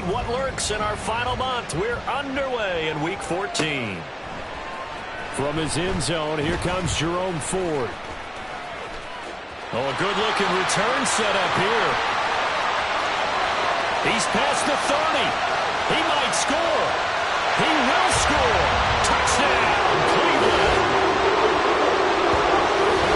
meet what lurks in our final month. We're underway in Week 14. From his end zone, here comes Jerome Ford. Oh, a good-looking return set up here. He's past the 30. He might score. He will score. Touchdown, Cleveland.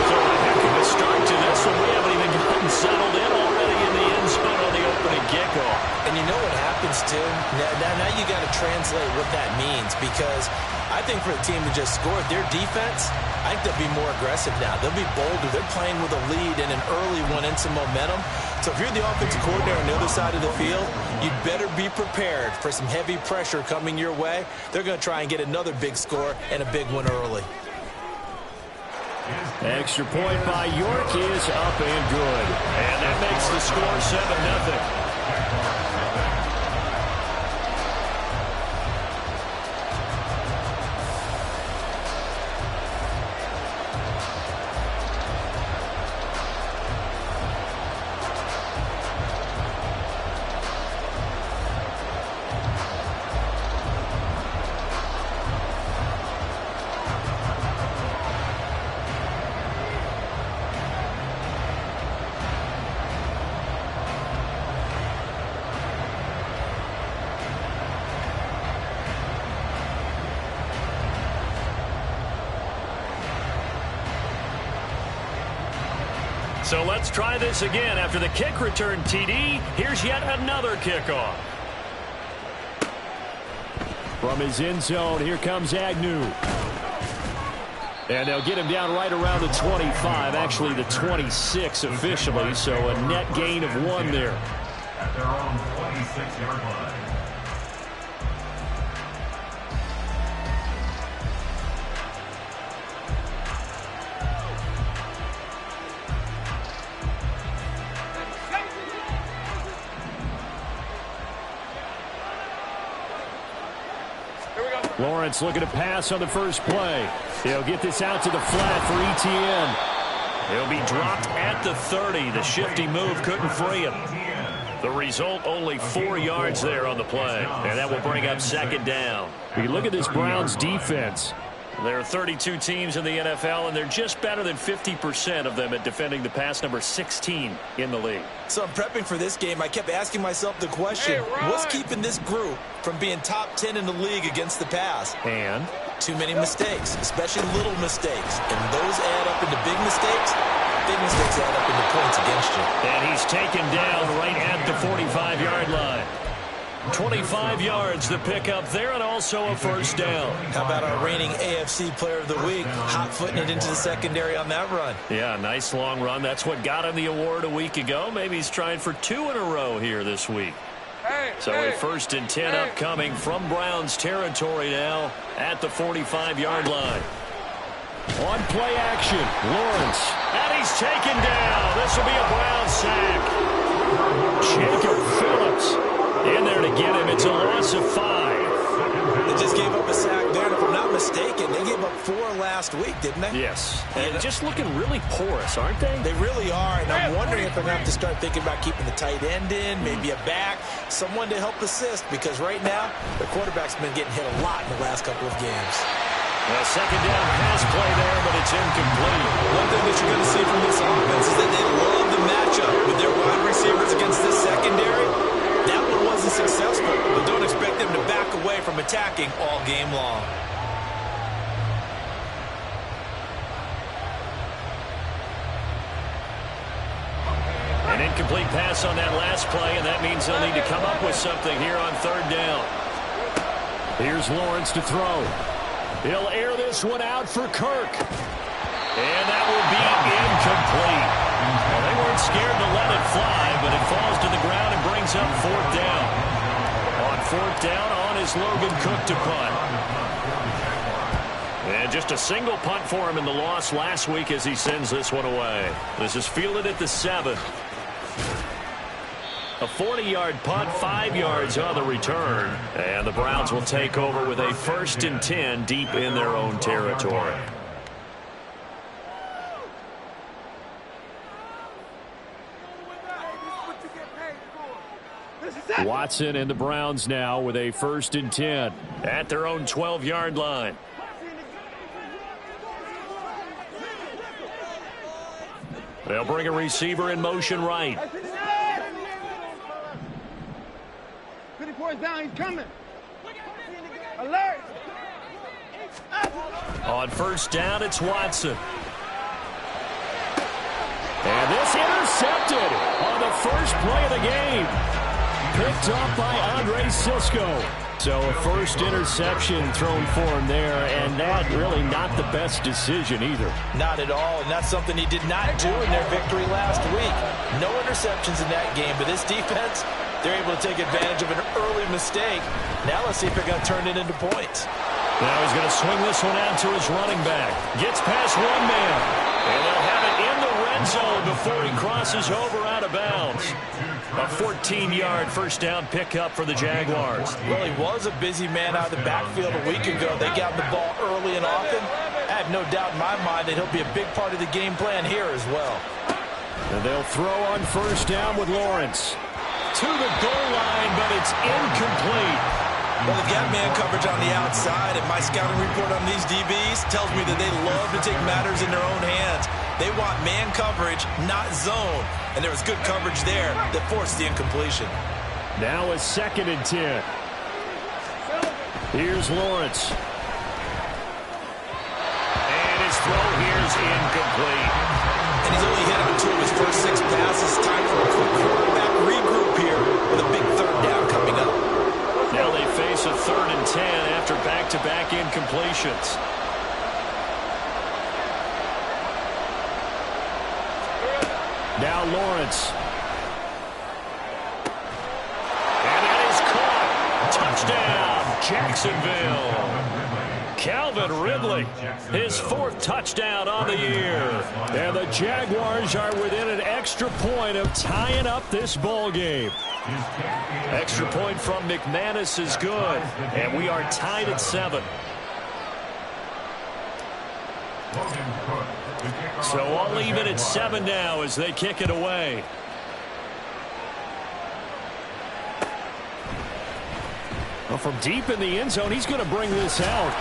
So a heck of a start to this one. We haven't even gotten settled in already in the end zone on the opening kickoff. And you know what happens, too? Now you got to translate what that means, because I think for the team to just score their defense, I think they'll be more aggressive now. They'll be bolder. They're playing with a lead and an early one and some momentum. So if you're the offensive coordinator on the other side of the field, you'd better be prepared for some heavy pressure coming your way. They're going to try and get another big score and a big one early. Extra point by York is up and good. And that makes the score 7-0. So let's try this again. After the kick return TD, here's yet another kickoff. From his end zone, here comes Agnew. And they'll get him down right around the 25, actually the 26 officially, so a net gain of 1 there. At their own 26-yard line. Lawrence looking to pass on the first play. He'll get this out to the flat for Etienne. He'll be dropped at the 30. The shifty move couldn't free him. The result, only 4 yards there on the play. And that will bring up second down. We look at this Browns defense. There are 32 teams in the NFL, and they're just better than 50% of them at defending the pass, number 16 in the league. So I'm prepping for this game. I kept asking myself the question, what's keeping this group from being top 10 in the league against the pass? And? Too many mistakes, especially little mistakes. And those add up into big mistakes. Big mistakes add up into points against you. And he's taken down right at the 45-yard line. 25 yards the pickup there, and also a first down. How about our reigning AFC Player of the Week, hot-footing it into the secondary on that run? Yeah, nice long run. That's what got him the award a week ago. Maybe he's trying for 2 in a row here this week. So a 1st and 10 upcoming from Browns territory now at the 45-yard line. On play action, Lawrence. And he's taken down. This will be a Brown sack. Jacob Phillips in there to get him. It's a loss of 5. They just gave up a sack there, and if I'm not mistaken, they gave up 4 last week, didn't they? Yes. And just looking really porous, aren't they? They really are, and I'm wondering if they're going to have to start thinking about keeping the tight end in, maybe a back, someone to help assist, because right now, the quarterback's been getting hit a lot in the last couple of games. A second down pass play there, but it's incomplete. One thing that you're going to see from this offense is that they love the matchup with their wide receivers against this secondary. That one wasn't successful, but don't expect them to back away from attacking all game long. An incomplete pass on that last play, and that means they'll need to come up with something here on 3rd down. Here's Lawrence to throw. He'll air this one out for Kirk. And that will be incomplete. Well, they weren't scared to let it fly, but it falls to the ground and brings up 4th down. On 4th down, on is Logan Cook to punt. And just a single punt for him in the loss last week as he sends this one away. This is fielded at the 7. A 40-yard punt, 5 yards on the return. And the Browns will take over with a 1st and 10 deep in their own territory. This is it! Watson and the Browns now with a 1st and 10. At their own 12-yard line. They'll bring a receiver in motion right. 54 is down. He's coming. Alert. On 1st down, it's Watson. And this intercepted on the first play of the game. Picked up by Andre Cisco. So a first interception thrown for him there, and that really not the best decision either. Not at all, and that's something he did not do in their victory last week. No interceptions in that game, but this defense, they're able to take advantage of an early mistake. Now let's see if they're going to turn it into points. Now he's going to swing this one out to his running back. Gets past one man, and they'll have it in the red zone before he crosses over out of bounds. A 14-yard first down pickup for the Jaguars. Well, he was a busy man out of the backfield a week ago. They got the ball early and often. I have no doubt in my mind that he'll be a big part of the game plan here as well. And they'll throw on 1st down with Lawrence. To the goal line, but it's incomplete. Well, they've got man coverage on the outside, and my scouting report on these DBs tells me that they love to take matters in their own hands. They want man coverage, not zone. And there was good coverage there that forced the incompletion. Now a 2nd and 10. Here's Lawrence. And his throw here's incomplete. And he's only hit on 2 of his first 6 passes. Time for a quick quarterback regroup here with a big 3rd down coming up. Now they face a 3rd and 10 after back-to-back incompletions. Now Lawrence. And that is caught. Touchdown, Jacksonville. Calvin Ridley, his 4th touchdown on the year. And the Jaguars are within an extra point of tying up this ball game. Extra point from McManus is good. And we are tied at 7. So all even at 7 now as they kick it away. Well, from deep in the end zone, he's going to bring this out.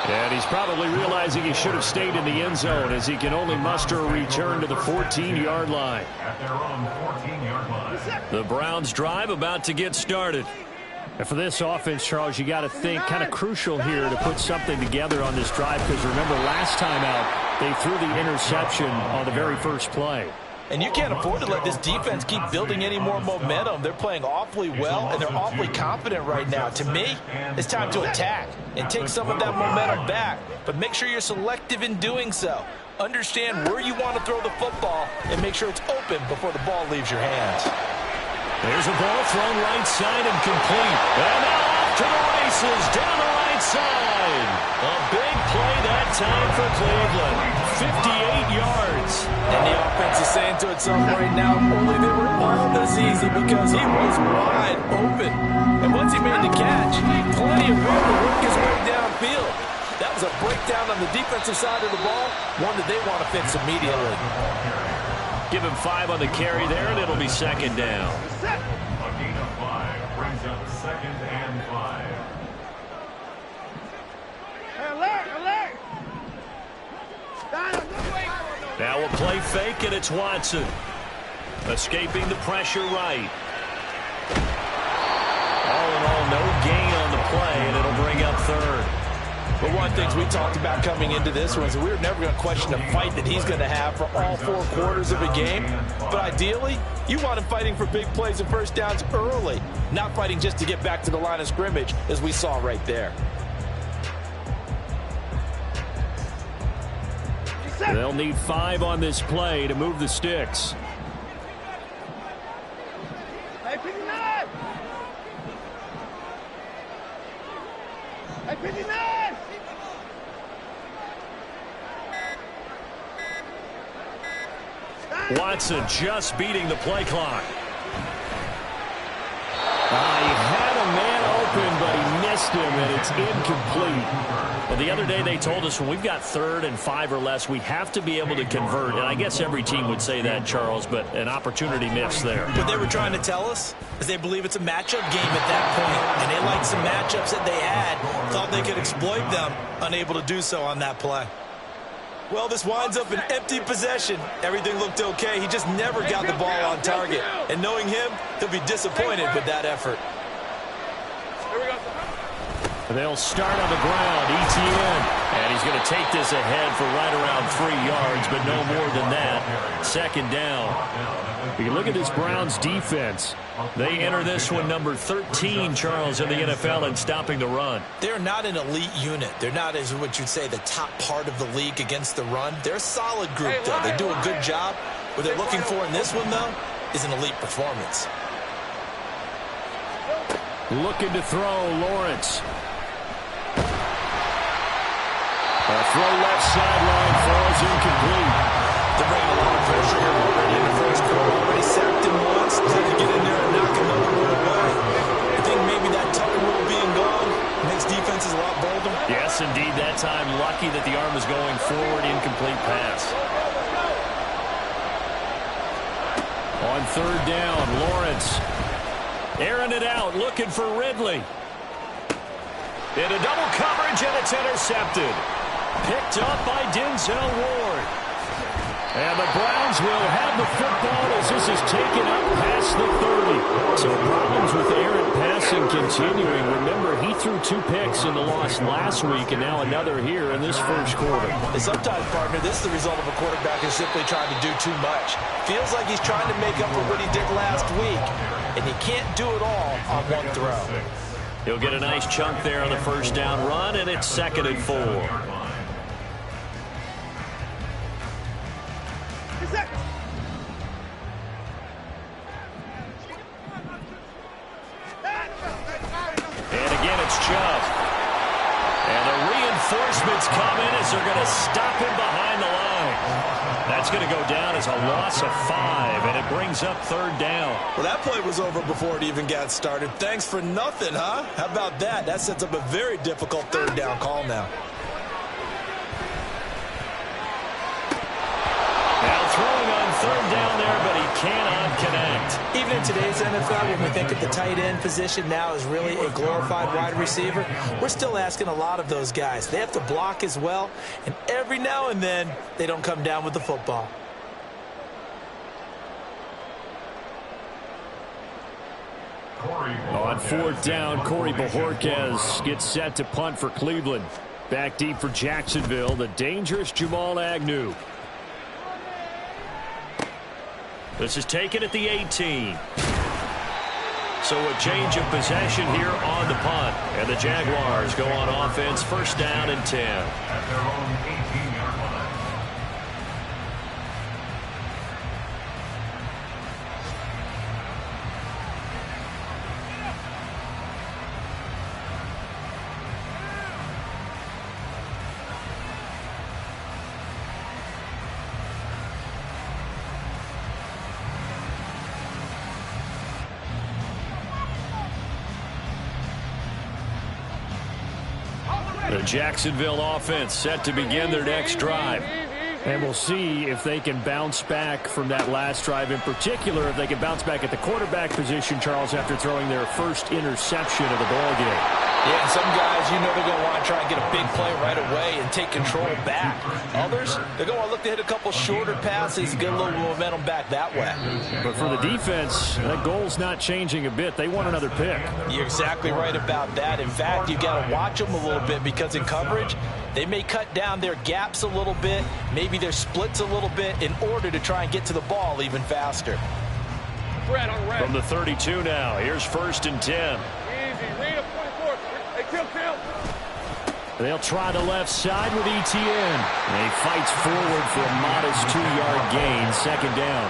And he's probably realizing he should have stayed in the end zone as he can only muster a return to the 14-yard line. At their own 14-yard line. The Browns drive about to get started. And for this offense, Charles, you got to think kind of crucial here to put something together on this drive, because remember last time out they threw the interception on the very first play. And you can't afford to let this defense keep building any more momentum. They're playing awfully well, and they're awfully confident right now. To me, it's time to attack and take some of that momentum back. But make sure you're selective in doing so. Understand where you want to throw the football and make sure it's open before the ball leaves your hands. There's a ball thrown right side and complete. And now off to the races down the right side. A big play that time for Cleveland. 58 yards. And the offense is saying to itself right now, only they were all this easy because he was wide open. And once he made the catch, plenty of room to work his way downfield. That was a breakdown on the defensive side of the ball, one that they want to fix immediately. Give him 5 on the carry there, and it'll be 2nd down. A gain of 5 brings up 2nd and 5. Alert, alert. Now a play fake, and it's Watson. Escaping the pressure right. All in all, no gain on the play, and it'll bring up 3rd. But one of the things we talked about coming into this was we were never going to question the fight that he's going to have for all 4 quarters of a game. But ideally, you want him fighting for big plays and first downs early, not fighting just to get back to the line of scrimmage, as we saw right there. They'll need 5 on this play to move the sticks. Hey, 59! Hey, 59! Watson just beating the play clock. He had a man open, but he missed missed him, and it's incomplete. Well, the other day they told us when we've got 3rd and 5 or less, we have to be able to convert. And I guess every team would say that, Charles, but an opportunity missed there. What they were trying to tell us is they believe it's a matchup game at that point. And they liked some matchups that they had, thought they could exploit them, unable to do so on that play. Well, this winds up an empty possession. Everything looked okay. He just never got the ball on target. And knowing him, he'll be disappointed with that effort. They'll start on the ground. Etienne. And he's going to take this ahead for right around 3 yards, but no more than that. 2nd down. You look at this Browns defense. They enter this one number 13, Charles, in the NFL in stopping the run. They're not an elite unit. They're not, as what you'd say, the top part of the league against the run. They're a solid group, though. They do a good job. What they're looking for in this one, though, is an elite performance. Looking to throw, Lawrence. A throw left sideline falls incomplete. They're bringing a lot of pressure here already in the first quarter. Already sacked him once. Had to get in there and knock another one away. I think maybe that tucker rule being gone makes defenses a lot bolder. Yes, indeed. That time, lucky that the arm was going forward. Incomplete pass. On 3rd down, Lawrence. Airing it out, looking for Ridley. Into double coverage, and it's intercepted. Picked up by Denzel Ward. And the Browns will have the football as this is taken up past the 30. So problems with errant passing continuing. Remember, he threw 2 picks in the loss last week, and now another here in this first quarter. And sometimes, partner, this is the result of a quarterback who's simply trying to do too much. Feels like he's trying to make up for what he did last week, and he can't do it all on one throw. He'll get a nice chunk there on the first down run, and it's 2nd and 4. And again, it's Chubb. And the reinforcements come in as they're going to stop him behind the line. That's going to go down as a loss of 5, and it brings up 3rd down. Well, that play was over before it even got started. Thanks for nothing, huh? How about that? That sets up a very difficult 3rd down call now. Now throwing on 3rd down there, but he cannot connect. Even in today's NFL, when we think of the tight end position now as really a glorified wide receiver, we're still asking a lot of those guys. They have to block as well, and every now and then, they don't come down with the football. On 4th down, Corey Bojorquez gets set to punt for Cleveland. Back deep for Jacksonville, the dangerous Jamal Agnew. This is taken at the 18. So a change of possession here on the punt. And the Jaguars go on offense, 1st down and 10. At their own 18-yard line. The Jacksonville offense set to begin their next drive. And we'll see if they can bounce back from that last drive, in particular if they can bounce back at the quarterback position, Charles, after throwing their first interception of the ballgame. Yeah, and some guys, you know they're going to want to try and get a big play right away and take control back. Others, they're going to want to look to hit a couple shorter passes and get a little momentum back that way. But for the defense, that goal's not changing a bit. They want another pick. You're exactly right about that. In fact, you've got to watch them a little bit because in coverage, they may cut down their gaps a little bit, maybe their splits a little bit in order to try and get to the ball even faster. From the 32 now, here's 1st and 10. They'll try the left side with Etienne. And he fights forward for a modest 2-yard gain, 2nd down.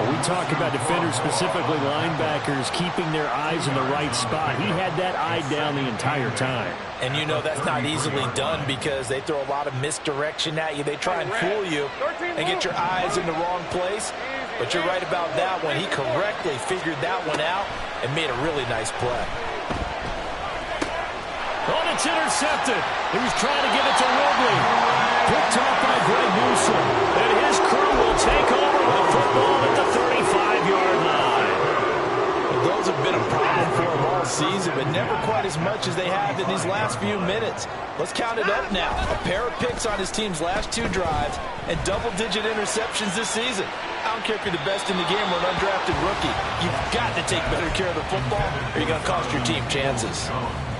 We talk about defenders, specifically linebackers, keeping their eyes in the right spot. He had that eye down the entire time. And you know that's not easily done because they throw a lot of misdirection at you. They try and fool you and get your eyes in the wrong place. But you're right about that one. He correctly figured that one out and made a really nice play. That's intercepted. He was trying to give it to Ridley. Picked off by Greg Newsome. And his crew will take over the football at the 35-yard line. Well, those have been a problem for him all season, but never quite as much as they have in these last few minutes. Let's count it up now. A pair of picks on his team's last 2 drives and double-digit interceptions this season. I don't care if you're the best in the game or an undrafted rookie. You've got to take better care of the football or you're going to cost your team chances.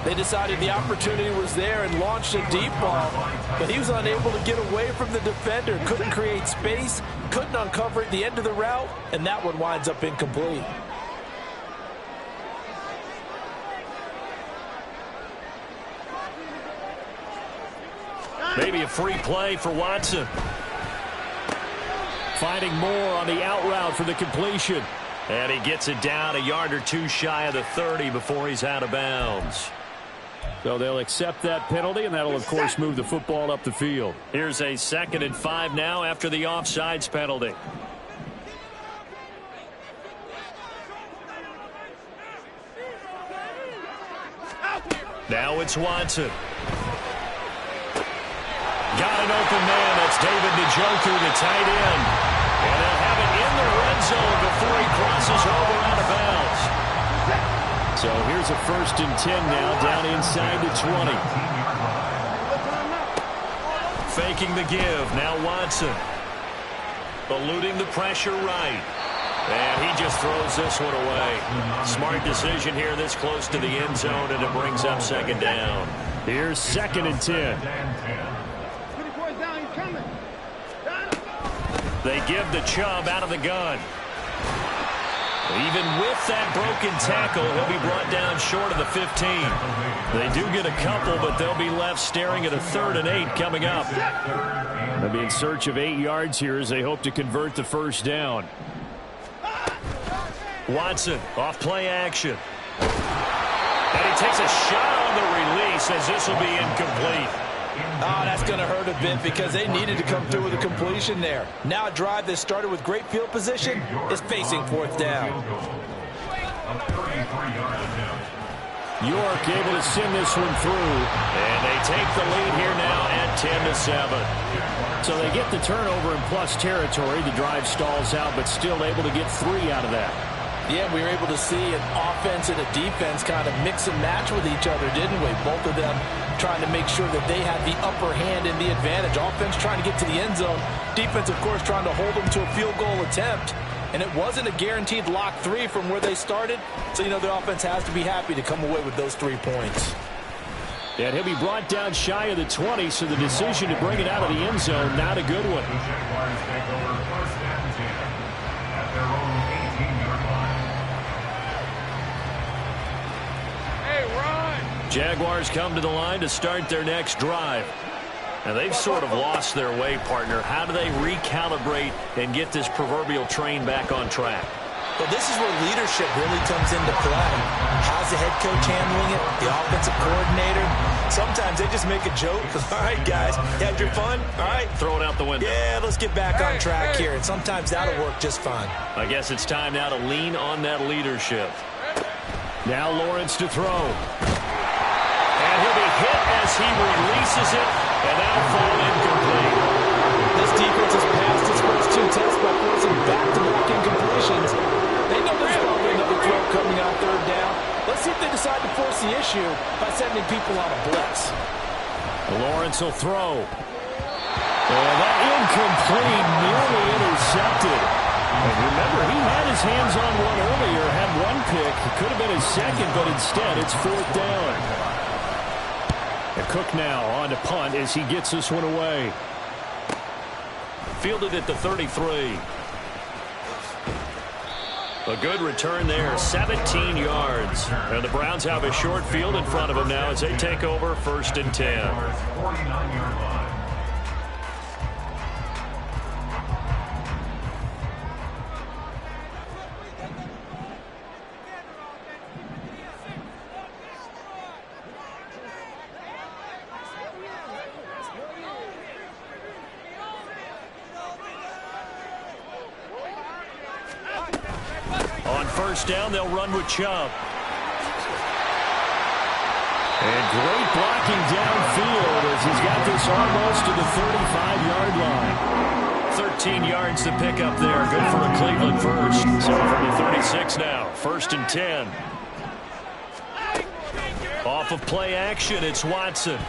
They decided the opportunity was there and launched a deep ball, but he was unable to get away from the defender, couldn't create space, couldn't uncover at the end of the route, and that one winds up incomplete. Maybe a free play for Watson. Finding more on the out route for the completion. And he gets it down a yard or 2 shy of the 30 before he's out of bounds. So they'll accept that penalty, and that'll, of course, move the football up the field. Here's a 2nd and 5 now after the offsides penalty. Now it's Watson. Got an open man. That's David Njoku, the tight end. And they'll have it in the red zone before he crosses over out of bounds. So here's a 1st and 10 now, down inside the 20. Faking the give. Now Watson. Eluding the pressure right. And he just throws this one away. Smart decision here this close to the end zone, and it brings up 2nd down. Here's 2nd and 10. They give the Chubb out of the gun. Even with that broken tackle, he'll be brought down short of the 15. They do get a couple, but they'll be left staring at a 3rd and 8 coming up. They'll be in search of 8 yards here as they hope to convert the 1st down. Watson off play action. And he takes a shot on the release as this will be incomplete. Oh, that's going to hurt a bit because they needed to come through with a completion there. Now a drive that started with great field position is facing 4th down. York able to send this one through. And they take the lead here now at 10-7. So they get the turnover in plus territory. The drive stalls out, but still able to get 3 out of that. Yeah, we were able to see an offense and a defense kind of mix and match with each other, didn't we? Both of them trying to make sure that they had the upper hand and the advantage. Offense trying to get to the end zone. Defense, of course, trying to hold them to a field goal attempt. And it wasn't a guaranteed lock 3 from where they started. So, you know, the offense has to be happy to come away with those 3 points. And he'll be brought down shy of the 20, so the decision to bring it out of the end zone, not a good one. Jaguars come to the line to start their next drive. And they've sort of lost their way, partner. How do they recalibrate and get this proverbial train back on track? Well, this is where leadership really comes into play. How's the head coach handling it? The offensive coordinator? Sometimes they just make a joke. All right, guys, you had your fun? All right. Throw it out the window. Yeah, let's get back on track here. And sometimes that'll work just fine. I guess it's time now to lean on that leadership. Now Lawrence to throw. And he'll be hit as he releases it, and that'll fall incomplete. This defense has passed its first 2 tests by forcing back-to-back incompletions. They know there's probably another throw coming on 3rd down. Let's see if they decide to force the issue by sending people on a blitz. Lawrence will throw. And that incomplete, nearly intercepted. And remember, he had his hands on one earlier, had 1 pick. It could have been his 2nd, but instead it's 4th down. And Cook now on to punt as he gets this one away. Fielded at the 33. A good return there, 17 yards. And the Browns have a short field in front of them now as they take over 1st and 10. On 1st down, they'll run with Chubb. And great blocking downfield as he's got this almost to the 35-yard line. 13 yards to pick up there. Good for a Cleveland first. So from the 36 now. 1st and 10. Off of play action, it's Watson.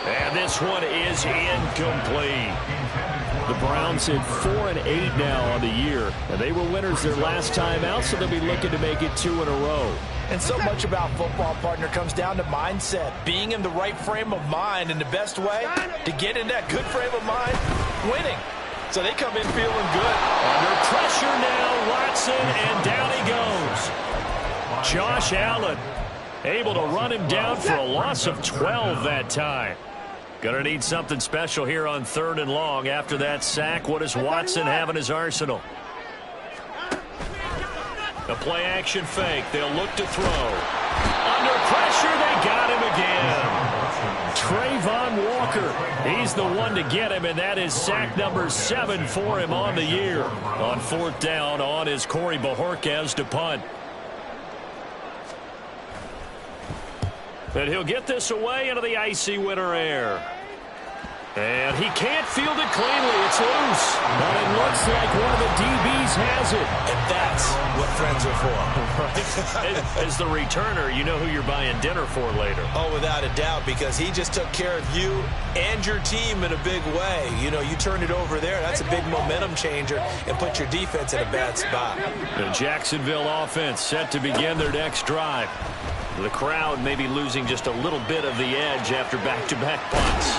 And this one is incomplete. The Browns at 4-8 now on the year. And they were winners their last time out, so they'll be looking to make it 2 in a row. And so much about football, partner, comes down to mindset. Being in the right frame of mind, and the best way to get in that good frame of mind, winning. So they come in feeling good. Under pressure now, Watson, and down he goes. Josh Allen able to run him down for a loss of 12 that time. Gonna need something special here on 3rd and long. After that sack, what does Watson have in his arsenal? A play action fake. They'll look to throw. Under pressure, they got him again. Trayvon Walker. He's the one to get him, and that is sack number 7 for him on the year. On 4th down, on is Corey Bojorquez to punt. And he'll get this away into the icy winter air. And he can't field it cleanly. It's loose. But it looks like one of the DBs has it. And that's what friends are for. Right? As the returner, you know who you're buying dinner for later. Oh, without a doubt, because he just took care of you and your team in a big way. You know, you turn it over there. That's a big momentum changer and put your defense in a bad spot. The Jacksonville offense set to begin their next drive. The crowd may be losing just a little bit of the edge after back-to-back punts.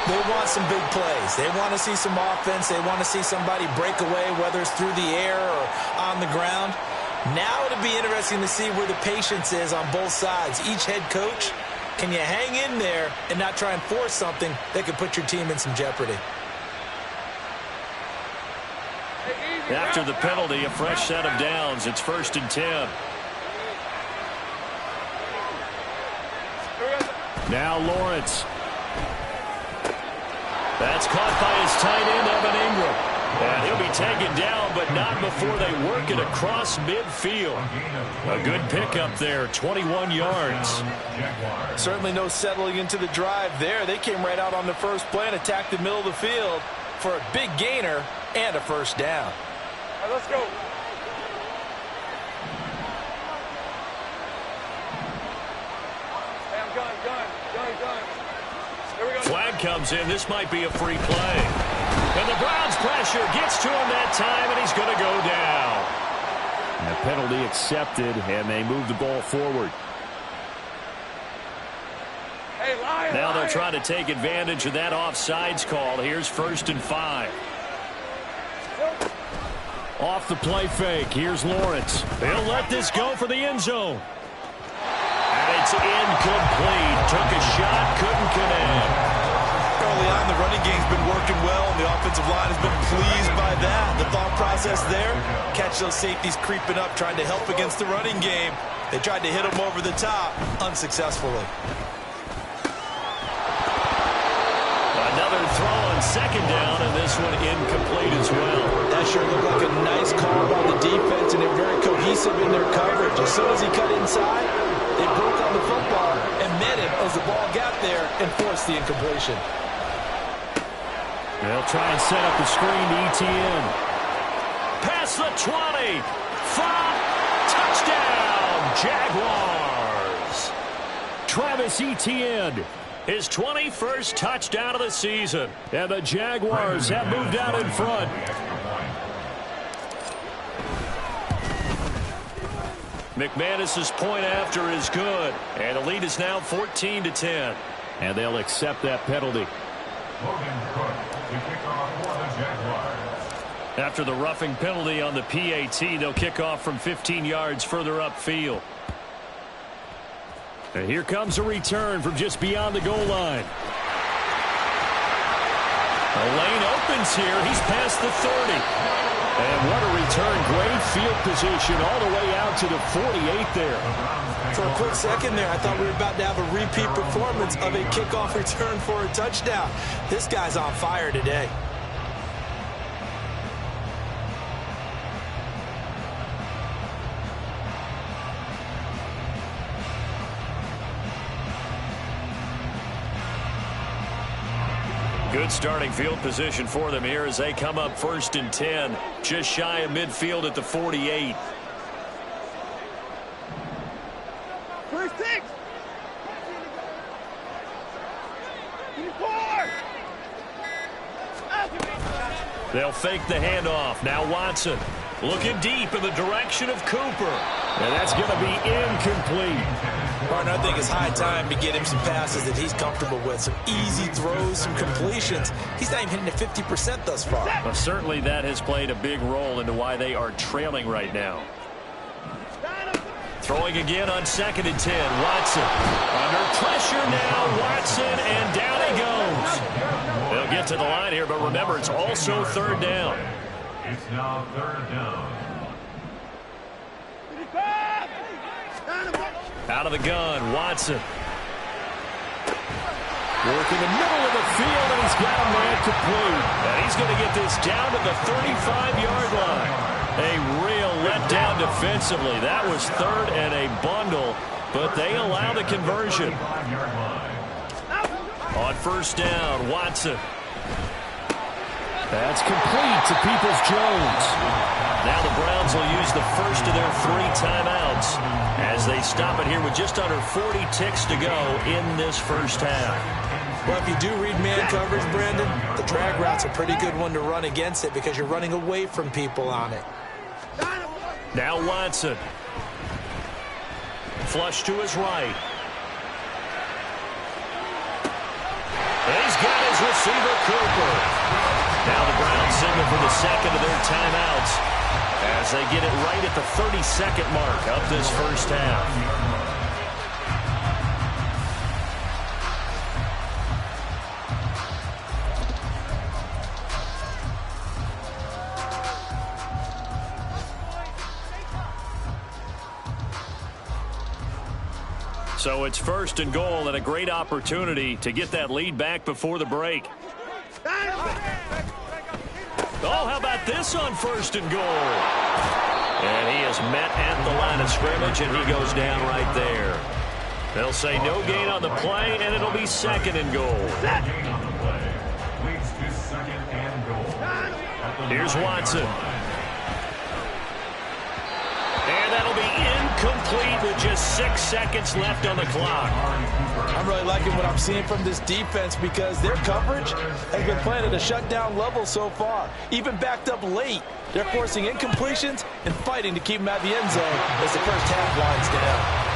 They want some big plays. They want to see some offense. They want to see somebody break away, whether it's through the air or on the ground. Now it'll be interesting to see where the patience is on both sides. Each head coach, can you hang in there and not try and force something that could put your team in some jeopardy? After the penalty, a fresh set of downs. It's 1st and 10. Now Lawrence. That's caught by his tight end, Evan Ingram. And he'll be taken down, but not before they work it across midfield. A good pickup there, 21 yards. Certainly no settling into the drive there. They came right out on the first play and attacked the middle of the field for a big gainer and a first down. All right, let's go. Hey, I'm gun. Here we go. Flag comes in. This might be a free play. And the Browns pressure gets to him that time, and he's going to go down. And a penalty accepted, and they move the ball forward. Hey, Lion, Now they'll try to take advantage of that offsides call. Here's 1st and 5. Off the play fake. Here's Lawrence. They'll let this go for the end zone. And it's incomplete. Took a shot, couldn't connect. Early on, the running game's been working well, and the offensive line has been pleased by that. The thought process there, catch those safeties creeping up, trying to help against the running game. They tried to hit them over the top, unsuccessfully. Another throw on 2nd down, and this one incomplete as well. That sure looked like a nice call by the defense, and they're very cohesive in their coverage. As soon as he cut inside, they broke on the football and met him as the ball got there and forced the incompletion. They'll try and set up the screen to ETN. Past the 20. 5. Touchdown, Jaguars. Travis Etienne. His 21st touchdown of the season. And the Jaguars have moved out in front. McManus's point after is good. And the lead is now 14-10. And they'll accept that penalty. Logan Cook to kick off for the Jaguars. After the roughing penalty on the PAT, they'll kick off from 15 yards further upfield. And here comes a return from just beyond the goal line. The lane opens here. He's past the 30. And what a return. Great field position all the way out to the 48 there. For a quick second there, I thought we were about to have a repeat performance of a kickoff return for a touchdown. This guy's on fire today. Good starting field position for them here as they come up 1st and 10, just shy of midfield at the 48. First 6. They'll fake the handoff. Now Watson looking deep in the direction of Cooper. And that's going to be incomplete. Martin, I think it's high time to get him some passes that he's comfortable with. Some easy throws, some completions. He's not even hitting at 50% thus far. Well, certainly that has played a big role into why they are trailing right now. Throwing again on 2nd and 10. Watson under pressure now. Watson, and down he goes. They'll get to the line here, but remember, it's also 3rd down. It's now 3rd down. Out of the gun, Watson. Working the middle of the field, and he's got a man complete. And he's going to get this down to the 35-yard line. A real letdown defensively. That was 3rd and a bundle, but they allow the conversion. On 1st down, Watson. That's complete to Peoples-Jones. Now the Browns will use the first of their 3 timeouts as they stop it here with just under 40 ticks to go in this first half. Well, if you do read man coverage, Brandon, the drag route's a pretty good one to run against it because you're running away from people on it. Now Watson. Flush to his right. And he's got his receiver, Cooper. Now the Browns signal for the second of their timeouts as they get it right at the 30-second mark of this first half. So it's 1st and goal and a great opportunity to get that lead back before the break. Oh, how about this on 1st and goal? And he is met at the line of scrimmage, and he goes down right there. They'll say no gain on the play, and it'll be 2nd and goal. Here's Watson. And that'll be incomplete with just 6 seconds left on the clock. I'm really liking what I'm seeing from this defense because their coverage has been playing at a shutdown level so far. Even backed up late, they're forcing incompletions and fighting to keep them at the end zone as the first half winds down.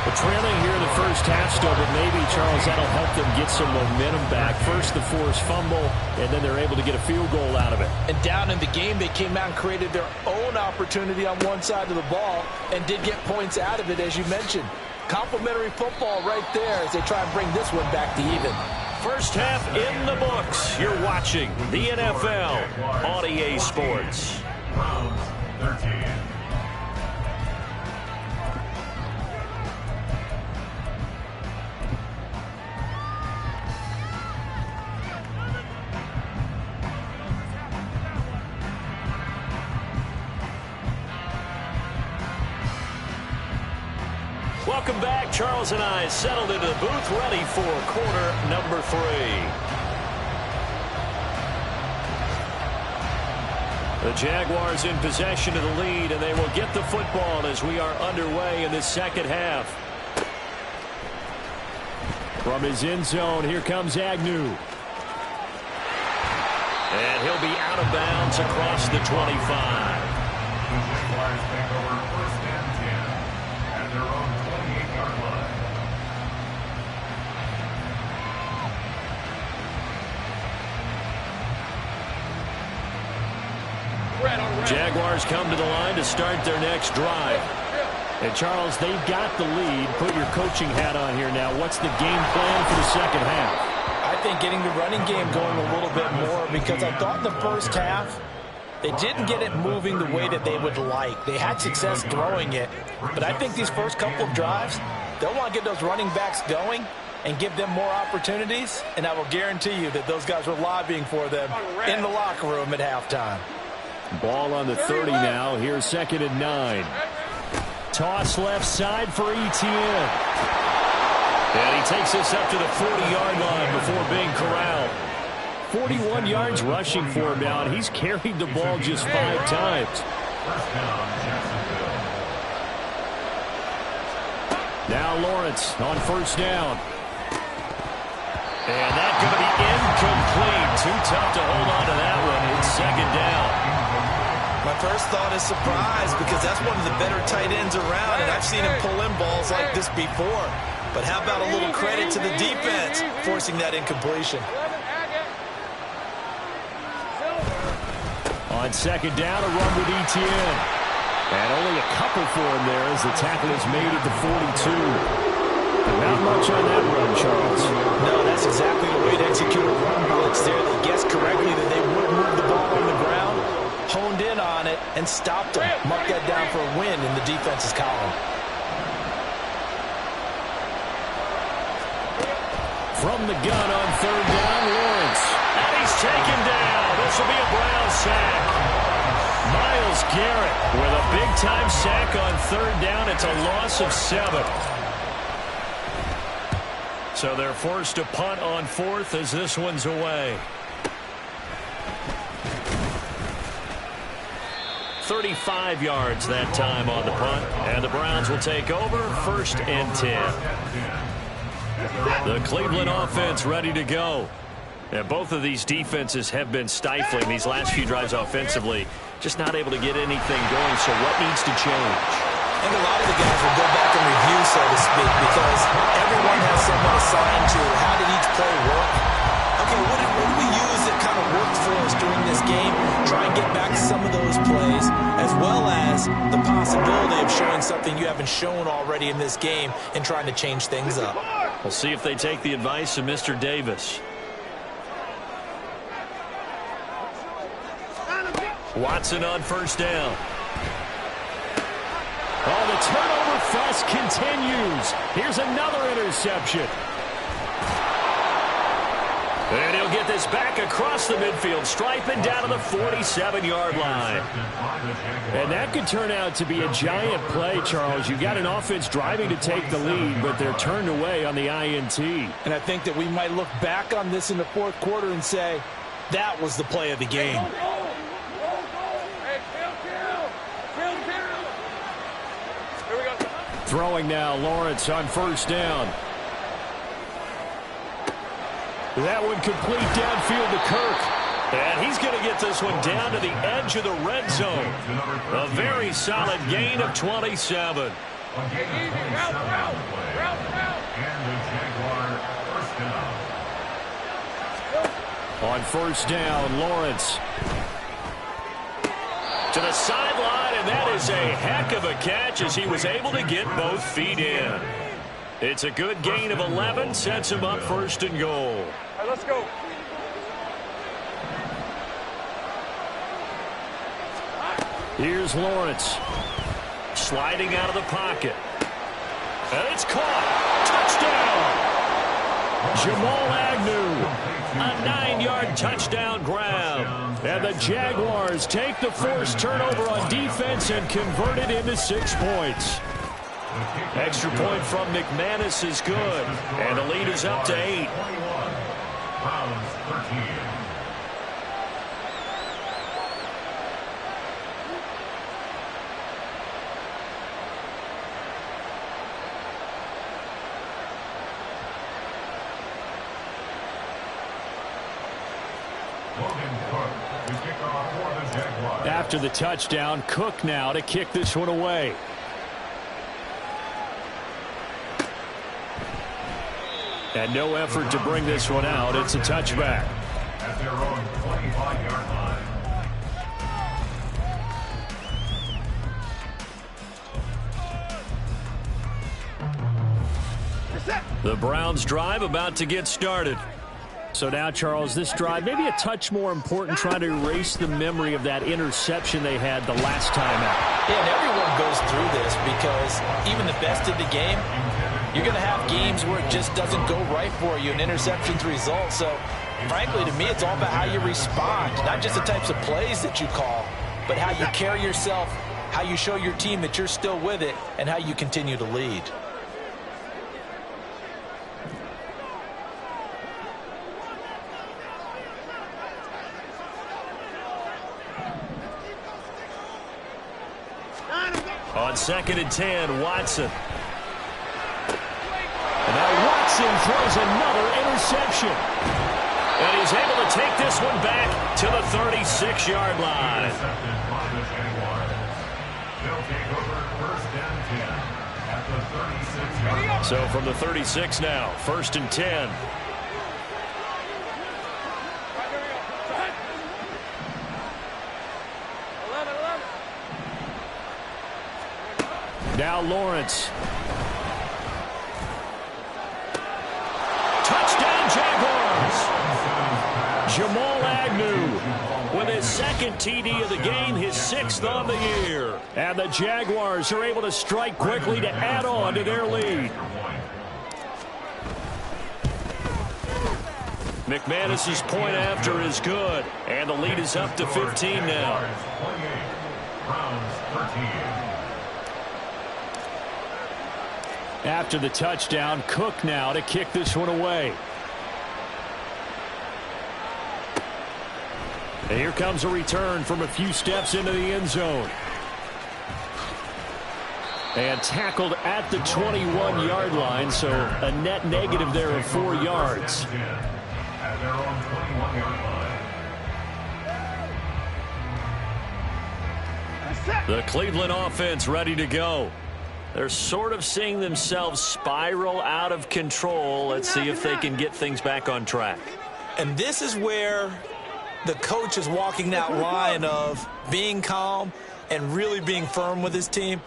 Well, trailing here in the first half still, but maybe, Charles, that'll help them get some momentum back. First the forced fumble, and then they're able to get a field goal out of it. And down in the game, they came out and created their own opportunity on one side of the ball and did get points out of it, as you mentioned. Complimentary football right there as they try and bring this one back to even. First half in the books. You're watching the NFL on EA Sports. Browns 13. Welcome back. Charles and I settled into the booth, ready for quarter number 3. The Jaguars in possession of the lead, and they will get the football as we are underway in this second half. From his end zone, here comes Agnew. And he'll be out of bounds across the 25. The Jaguars take over 1st and 10 at their own 28-yard line. Jaguars come to the line to start their next drive. And, Charles, they've got the lead. Put your coaching hat on here now. What's the game plan for the second half? I think getting the running game going a little bit more because I thought in the first half they didn't get it moving the way that they would like. They had success throwing it, but I think these first couple of drives, they'll want to get those running backs going and give them more opportunities, and I will guarantee you that those guys were lobbying for them in the locker room at halftime. Ball on the 30 now. Here's 2nd and 9. Toss left side for Etienne. And he takes this up to the 40-yard line before being corralled. 41 yards rushing for him now, and he's carried the ball just 5 times. First down, Jacksonville. Now Lawrence on first down. And that's going to be incomplete. Too tough to hold on to that one. It's second down. My first thought is surprise, because that's one of the better tight ends around, and I've seen him pull in balls like this before. But how about a little credit to the defense forcing that incompletion? On second down, a run with Etienne. And only a couple for him there as the tackle is made at the 42. Not much on that run, Charles. No, that's exactly the way to execute a run blitz there. They guessed correctly that they would move the ball on the ground, honed in on it, and stopped them. Marked that down for a win in the defense's column. From the gun on third down, Lawrence. And he's taken down. This will be a Brown sack. Myles Garrett with a big-time sack on third down. It's a loss of 7. So they're forced to punt on fourth as this one's away. 35 yards that time on the punt. And the Browns will take over, 1st and 10. The Cleveland offense ready to go. And both of these defenses have been stifling these last few drives offensively. Just not able to get anything going, so what needs to change? I think a lot of the guys will go back and review, so to speak, because everyone has someone assigned to how did each play work. Okay, what did we use that kind of worked for us during this game? Try and get back to some of those plays, as well as the possibility of showing something you haven't shown already in this game and trying to change things up. We'll see if they take the advice of Mr. Davis. Watson on first down. Oh, the turnover fest continues. Here's another interception. And he'll get this back across the midfield stripe and down to the 47-yard line. And that could turn out to be a giant play, Charles. You've got an offense driving to take the lead, but they're turned away on the INT. And I think that we might look back on this in the fourth quarter and say, that was the play of the game. Throwing now, Lawrence on first down. That one complete downfield to Kirk. And he's going to get this one down to the edge of the red zone. A very solid gain of 27. On first down, Lawrence. To the sideline, and that is a heck of a catch as he was able to get both feet in. It's a good gain of 11, sets him up 1st and goal. All right, let's go. Here's Lawrence. Sliding out of the pocket. And it's caught. Touchdown! Jamal Agnew. A 9-yard touchdown grab. And the Jaguars take the forced turnover on defense and convert it into 6 points. Extra point from McManus is good. And the lead is up to 8. Browns 13. After the touchdown, Cook now to kick this one away. And no effort to bring this one out. It's a touchback. At their own 25-yard line. The Browns drive about to get started. So now, Charles, this drive maybe a touch more important, trying to erase the memory of that interception they had the last time out. Yeah, and everyone goes through this because even the best of the game, you're going to have games where it just doesn't go right for you, and interceptions result. So, frankly, to me, it's all about how you respond, not just the types of plays that you call, but how you carry yourself, how you show your team that you're still with it, and how you continue to lead. on 2nd and 10, Watson. And now Watson throws another interception. And he's able to take this one back to the 36-yard line. So from the 36 now, 1st and 10. Now Lawrence. Touchdown Jaguars! Jamal Agnew with his 2nd TD of the game, his 6th on the year. And the Jaguars are able to strike quickly to add on to their lead. McManus's point after is good, and the lead is up to 15 now. After the touchdown, Cook now to kick this one away. And here comes a return from a few steps into the end zone. And tackled at the 21-yard line, so a net negative there of 4 yards. At their own 21-yard line. The Cleveland offense ready to go. They're sort of seeing themselves spiral out of control. Let's see if they can get things back on track. And this is where the coach is walking that line of being calm and really being firm with his team.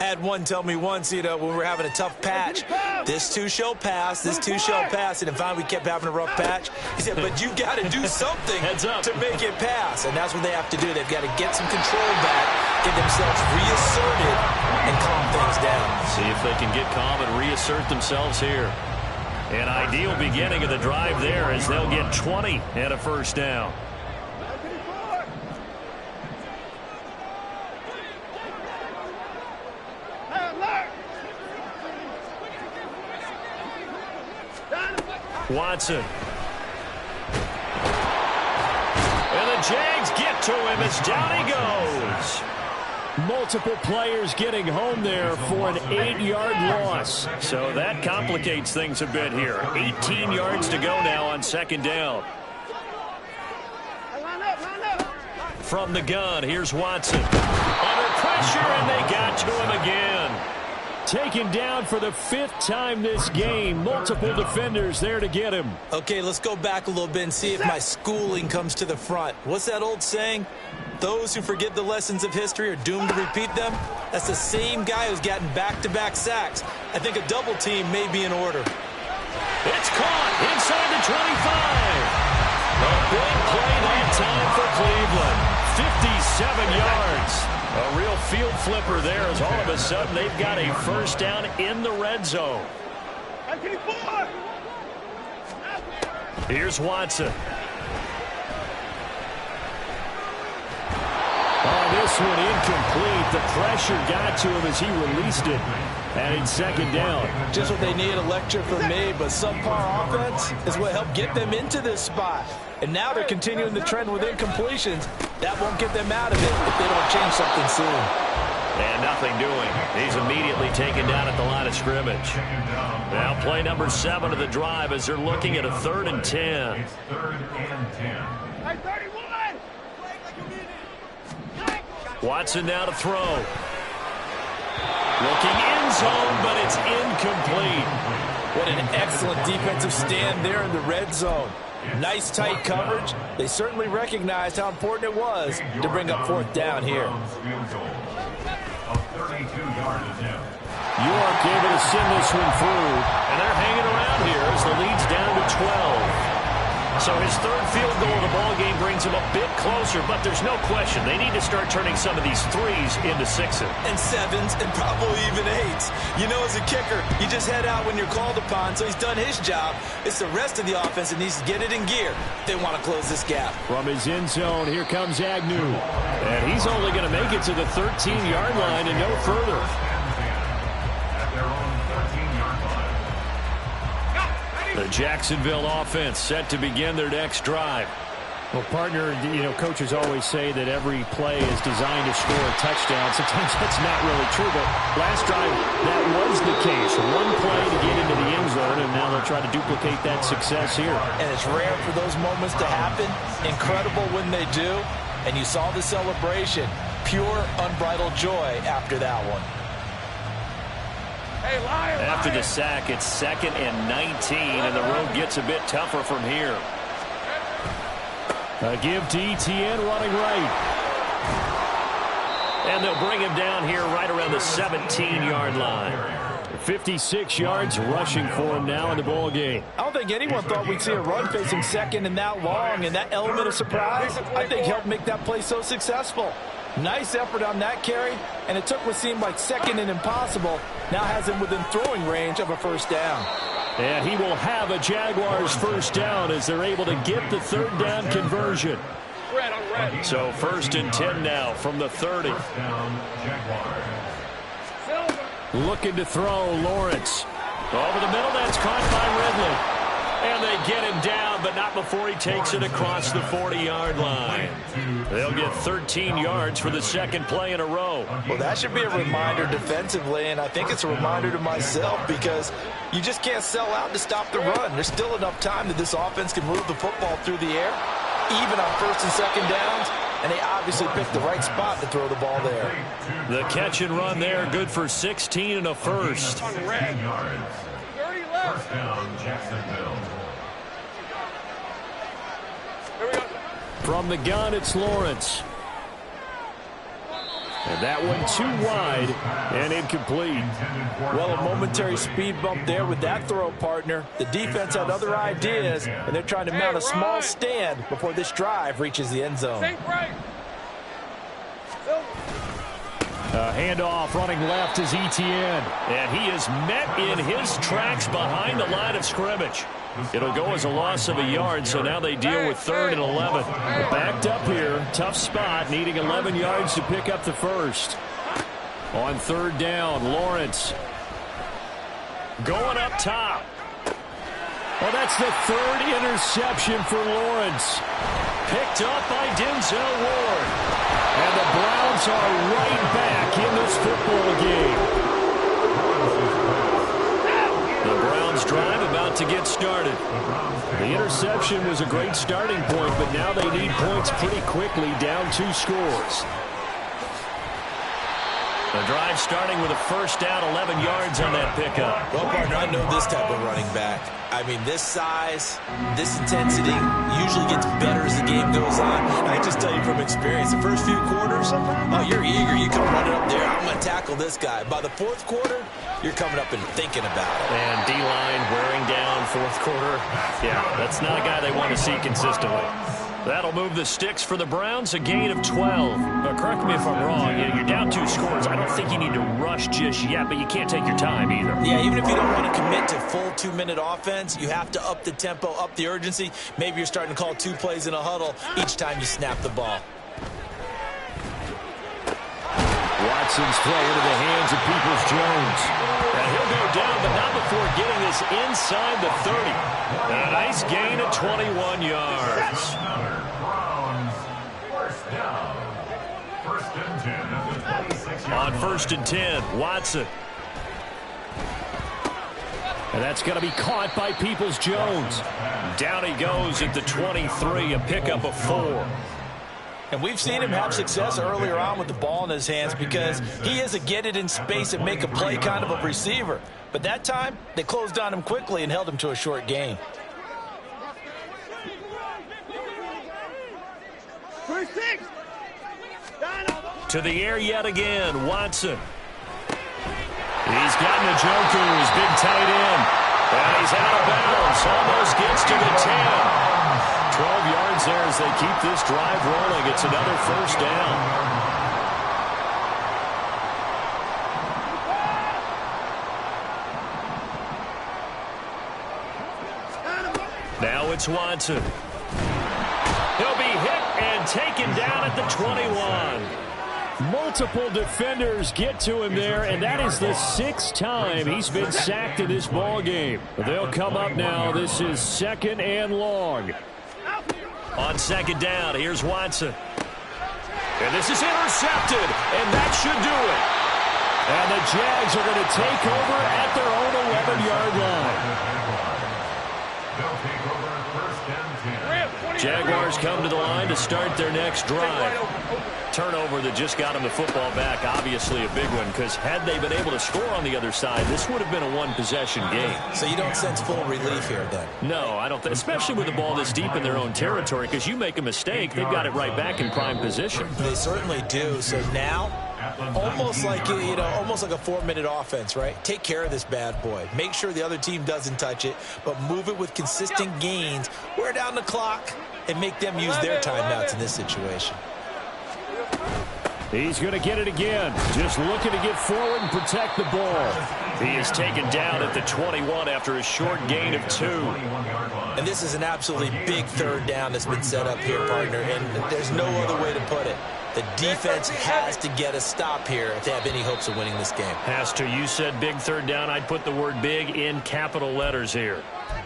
I had one tell me once, when we were having a tough patch, this too shall pass, this too shall pass. And finally we kept having a rough patch. He said, but you got to do something to make it pass. And that's what they have to do. They've got to get some control back, get themselves reasserted, and calm things down. See if they can get calm and reassert themselves here. An ideal beginning of the drive there as they'll get 20 and a 1st down. Watson. And the Jags get to him as down he goes. Multiple players getting home there for an 8-yard loss. So that complicates things a bit here. 18 yards to go now on 2nd down. From the gun, here's Watson. Under pressure, and they got to him again. Taken down for the 5th time this game. Multiple defenders there to get him. Okay, let's go back a little bit and see if my schooling comes to the front. What's that old saying? Those who forget the lessons of history are doomed to repeat them. That's the same guy who's gotten back-to-back sacks. I think a double team may be in order. It's caught inside the 25. A big play that time for Cleveland. 57 yards. A real field flipper there as all of a sudden they've got a 1st down in the red zone. Here's Watson. This one incomplete. The pressure got to him as he released it. And in 2nd down. Just what they need, a lecture from me, but subpar offense is what helped get them into this spot. And now they're continuing the trend with incompletions. That won't get them out of it if they don't change something soon. And nothing doing. He's immediately taken down at the line of scrimmage. Now play number 7 of the drive as they're looking at a 3rd and 10. It's 3rd and 10. Watson now to throw. Looking in zone, but it's incomplete. What an excellent defensive stand there in the red zone. Nice tight coverage. They certainly recognized how important it was to bring up 4th down here. A 32-yard attempt. York able to send this one through. And they're hanging around here as the lead's down to 12. So his 3rd field goal of the ball game brings him a bit closer, but there's no question they need to start turning some of these 3s into 6s. And 7s and probably even 8s. You know, as a kicker, you just head out when you're called upon, so he's done his job. It's the rest of the offense that needs to get it in gear if they want to close this gap. From his end zone, here comes Agnew. And he's only going to make it to the 13-yard line and no further. At their own 13-yard line. The Jacksonville offense set to begin their next drive. Well, partner, coaches always say that every play is designed to score a touchdown. Sometimes that's not really true, but last drive, that was the case. One play to get into the end zone, and now they'll try to duplicate that success here. And it's rare for those moments to happen. Incredible when they do. And you saw the celebration. Pure, unbridled joy after that one. Hey, liar, After the sack, it's 2nd and 19, and the road gets a bit tougher from here. A give to Etienne running right. And they'll bring him down here right around the 17-yard line. 56 yards rushing for him now in the ball game. I don't think anyone thought we'd see a run facing second and that long, and that element of surprise, I think, helped make that play so successful. Nice effort on that carry, and it took what seemed like second and impossible. Now has him within throwing range of a first down. And he will have a Jaguars first down as they're able to get the third down conversion. Red on red. So 1st and 10 now from the 30. Looking to throw, Lawrence. Over the middle, that's caught by Ridley. And they get him down, but not before he takes it across the 40-yard line. They'll get 13 yards for the second play in a row. Well, that should be a reminder defensively, and I think it's a reminder to myself because you just can't sell out to stop the run. There's still enough time that this offense can move the football through the air, even on 1st and 2nd downs, and they obviously picked the right spot to throw the ball there. The catch and run there, good for 16 and a first. 30 left. First down, Jacksonville. Here we go. From the gun, it's Lawrence. And that one too wide and incomplete. Well, a momentary speed bump there with that throw, partner. The defense had other ideas, and they're trying to mount a small stand before this drive reaches the end zone. Safe right. A handoff running left is Etienne. And he is met in his tracks behind the line of scrimmage. It'll go as a loss of a yard, so now they deal with 3rd and 11. Backed up here, tough spot, needing 11 yards to pick up the first. On 3rd down, Lawrence. Going up top. Well, that's the 3rd interception for Lawrence. Picked up by Denzel Ward. And the Browns are right back in this football game. The Browns drive about to get started. The interception was a great starting point, but now they need points pretty quickly, down 2 scores. The drive starting with a first down, 11 yards on that pickup. Well, partner, I know this type of running back. I mean, this size, this intensity usually gets better as the game goes on. And I just tell you from experience, the first few quarters, oh, you're eager. You come running up there. I'm going to tackle this guy. By the 4th quarter, you're coming up and thinking about it. And D-line wearing down 4th quarter. Yeah, that's not a guy they want to see consistently. That'll move the sticks for the Browns, a gain of 12. But correct me if I'm wrong, you're down 2 scores. I don't think you need to rush just yet, but you can't take your time either. Yeah, even if you don't want to commit to full 2-minute offense, you have to up the tempo, up the urgency. Maybe you're starting to call 2 plays in a huddle each time you snap the ball. Watson's throw into the hands of Peoples-Jones. And he'll go down, but not before getting this inside the 30. A nice gain of 21 yards. Browns, first down. 1st and 10 at the 26-yard On line. 1st and 10, Watson. And that's going to be caught by Peoples-Jones. Down he goes at the 23, a pickup of 4. And we've seen him have success earlier on with the ball in his hands because he is a get it in space and make a play kind of a receiver. But that time, they closed on him quickly and held him to a short gain. First 6. To the air yet again, Watson. He's got Njoku's big tight end. And he's out of bounds. Almost gets to the 10. 12 yards there as they keep this drive rolling. It's another first down. Now it's Watson. He'll be hit and taken down at the 21. Multiple defenders get to him there, and that is the 6th time he's been sacked in this ball game. They'll come up now. This is 2nd and long. On second down, here's Watson. And this is intercepted, and that should do it. And the Jags are going to take over at their own 11-yard line. They'll take over first and 10. Jaguars come to the line to start their next drive. Turnover that just got them the football back, obviously a big one, because had they been able to score on the other side, this would have been a one-possession game. So you don't sense full relief here, then? No, I don't think, especially with the ball this deep in their own territory, because you make a mistake, they've got it right back in prime position. They certainly do. So now, almost like almost like a 4-minute offense, right? Take care of this bad boy. Make sure the other team doesn't touch it, but move it with consistent gains. Wear down the clock and make them use their timeouts in this situation. He's going to get it again. Just looking to get forward and protect the ball. He is taken down at the 21 after a short gain of 2. And this is an absolutely big third down that's been set up here, partner, and there's no other way to put it. The defense has to get a stop here if they have any hopes of winning this game. Has to. You said big third down. I'd put the word big in capital letters here.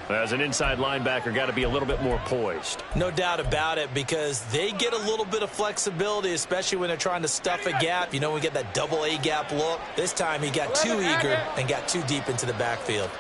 As an inside linebacker, got to be a little bit more poised. No doubt about it, because they get a little bit of flexibility, especially when they're trying to stuff a gap. You know, we get that double A gap look. This time he got too eager and got too deep into the backfield.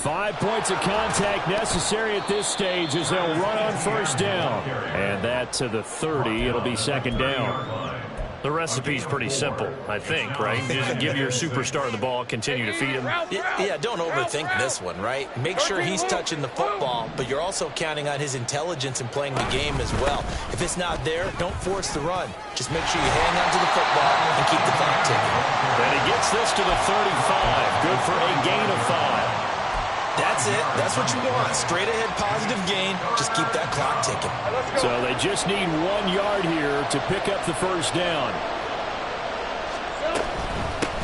5 points of contact necessary at this stage as they'll run on first down. And that to the 30. It'll be second down. The recipe's pretty simple, I think, right? Just give your superstar the ball, continue to feed him. Yeah, don't overthink this one, right? Make sure he's touching the football, but you're also counting on his intelligence in playing the game as well. If it's not there, don't force the run. Just make sure you hang on to the football and keep the clock ticking. And he gets this to the 35. Good for a gain of 5. That's it. That's what you want. Straight ahead positive gain. Just keep that clock ticking. So they just need 1 yard here to pick up the first down.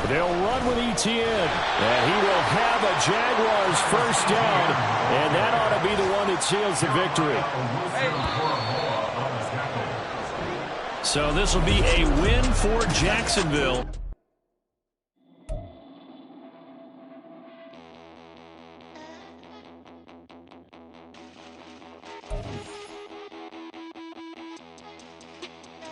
They'll run with Etienne. And he will have a Jaguars first down. And that ought to be the one that seals the victory. So this will be a win for Jacksonville.